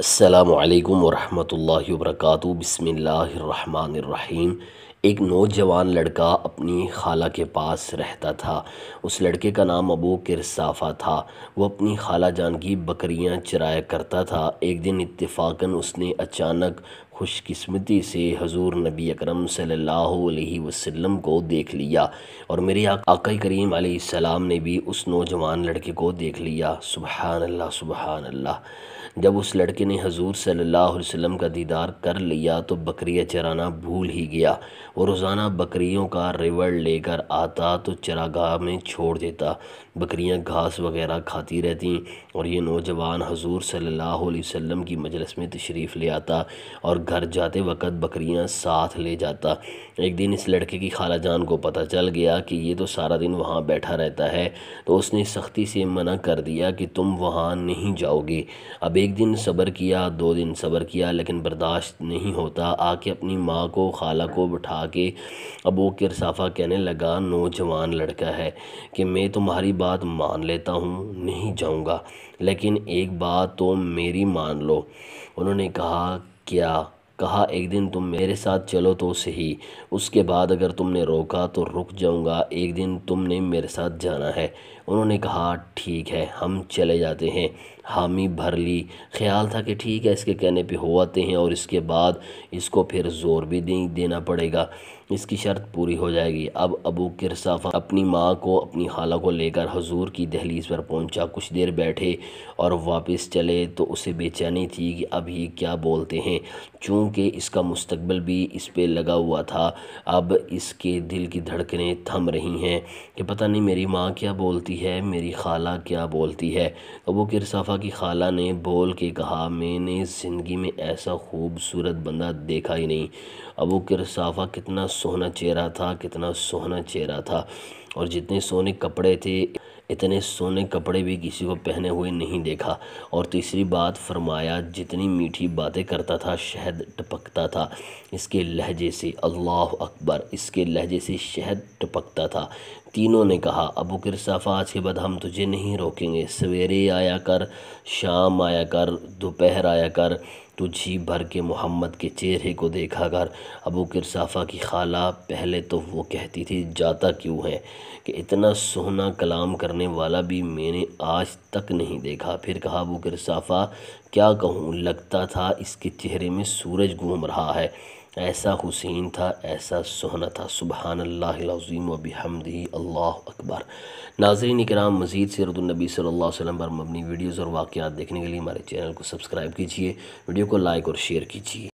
السلام علیکم ورحمۃ اللہ وبرکاتہ۔ بسم اللہ الرحمن الرحیم۔ ایک نوجوان لڑکا اپنی خالہ کے پاس رہتا تھا۔ اس لڑکے کا نام ابو کرصافہ تھا۔ وہ اپنی خالہ جان کی بکریاں چرایا کرتا تھا۔ ایک دن اتفاقاً اس نے اچانک خوش قسمتی سے حضور نبی اکرم صلی اللہ علیہ وسلم کو دیکھ لیا، اور میرے آقا کریم علیہ السلام نے بھی اس نوجوان لڑکے کو دیکھ لیا۔ سبحان اللہ سبحان اللہ۔ جب اس لڑکے نے حضور صلی اللہ علیہ وسلم کا دیدار کر لیا تو بکریاں چرانا بھول ہی گیا۔ وہ روزانہ بکریوں کا ریوڑ لے کر آتا تو چراگاہ میں چھوڑ دیتا۔ بکریاں گھاس وغیرہ کھاتی رہتیں، اور یہ نوجوان حضور صلی اللہ علیہ وسلم کی مجلس میں تشریف لے آتا اور گھر جاتے وقت بکریاں ساتھ لے جاتا۔ ایک دن اس لڑکے کی خالہ جان کو پتہ چل گیا کہ یہ تو سارا دن وہاں بیٹھا رہتا ہے، تو اس نے سختی سے منع کر دیا کہ تم وہاں نہیں جاؤ گے۔ اب ایک دن صبر کیا، 2 دن صبر کیا، لیکن برداشت نہیں ہوتا۔ آ کے اپنی ماں کو، خالہ کو بٹھا کے ابو کرصافہ کہنے لگا، نوجوان لڑکا ہے کہ میں تمہاری بات مان لیتا ہوں، نہیں جاؤں گا، لیکن ایک بات تو میری مان لو۔ انہوں نے کہا، کیا؟ کہا، ایک دن تم میرے ساتھ چلو تو صحیح، اس کے بعد اگر تم نے روکا تو رک جاؤں گا، ایک دن تم نے میرے ساتھ جانا ہے۔ انہوں نے کہا، ٹھیک ہے، ہم چلے جاتے ہیں۔ حامی بھر لی۔ خیال تھا کہ ٹھیک ہے، اس کے کہنے پہ ہو آتے ہیں، اور اس کے بعد اس کو پھر زور بھی نہیں دینا پڑے گا، اس کی شرط پوری ہو جائے گی۔ اب ابو کرصافہ اپنی ماں کو، اپنی خالہ کو لے کر حضور کی دہلیز پر پہنچا۔ کچھ دیر بیٹھے اور واپس چلے تو اسے بے چینی تھی کہ اب یہ کیا بولتے ہیں، چونکہ اس کا مستقبل بھی اس پہ لگا ہوا تھا۔ اب اس کے دل کی دھڑکنیں تھم رہی ہیں کہ پتہ نہیں میری ماں کیا بولتی ہے، میری خالہ کیا بولتی ہے۔ ابو کرصافہ کی خالہ نے بول کے کہا، میں نے زندگی میں ایسا خوبصورت بندہ دیکھا ہی نہیں۔ ابو کرصافہ کتنا سونا چہرہ تھا، کتنا سونا چہرہ تھا، اور جتنے سونے کپڑے تھے، اتنے سونے کپڑے بھی کسی کو پہنے ہوئے نہیں دیکھا۔ اور تیسری بات فرمایا، جتنی میٹھی باتیں کرتا تھا، شہد ٹپکتا تھا اس کے لہجے سے۔ اللہ اکبر، اس کے لہجے سے شہد ٹپکتا تھا۔ تینوں نے کہا، ابو کرصافہ آج کے بعد ہم تجھے نہیں روکیں گے، سویرے آیا کر، شام آیا کر، دوپہر آیا کر، تو جی بھر کے محمد کے چہرے کو دیکھا کر۔ ابو کرصافہ کی خالہ پہلے تو وہ کہتی تھی، جاتا کیوں ہے، کہ اتنا سونا کلام کرنے والا بھی میں نے آج تک نہیں دیکھا۔ پھر کہا، ابو کرصافہ کیا کہوں، لگتا تھا اس کے چہرے میں سورج گھوم رہا ہے، ایسا حسین تھا، ایسا سونا تھا۔ سبحان اللہ العظیم و بحمدہ، اللہ اکبر۔ ناظرین اکرام، مزید سیرت النبی صلی اللہ علیہ وسلم پر مبنی ویڈیوز اور واقعات دیکھنے کے لیے ہمارے چینل کو سبسکرائب کیجیے، ویڈیو کو لائک اور شیئر کیجیے۔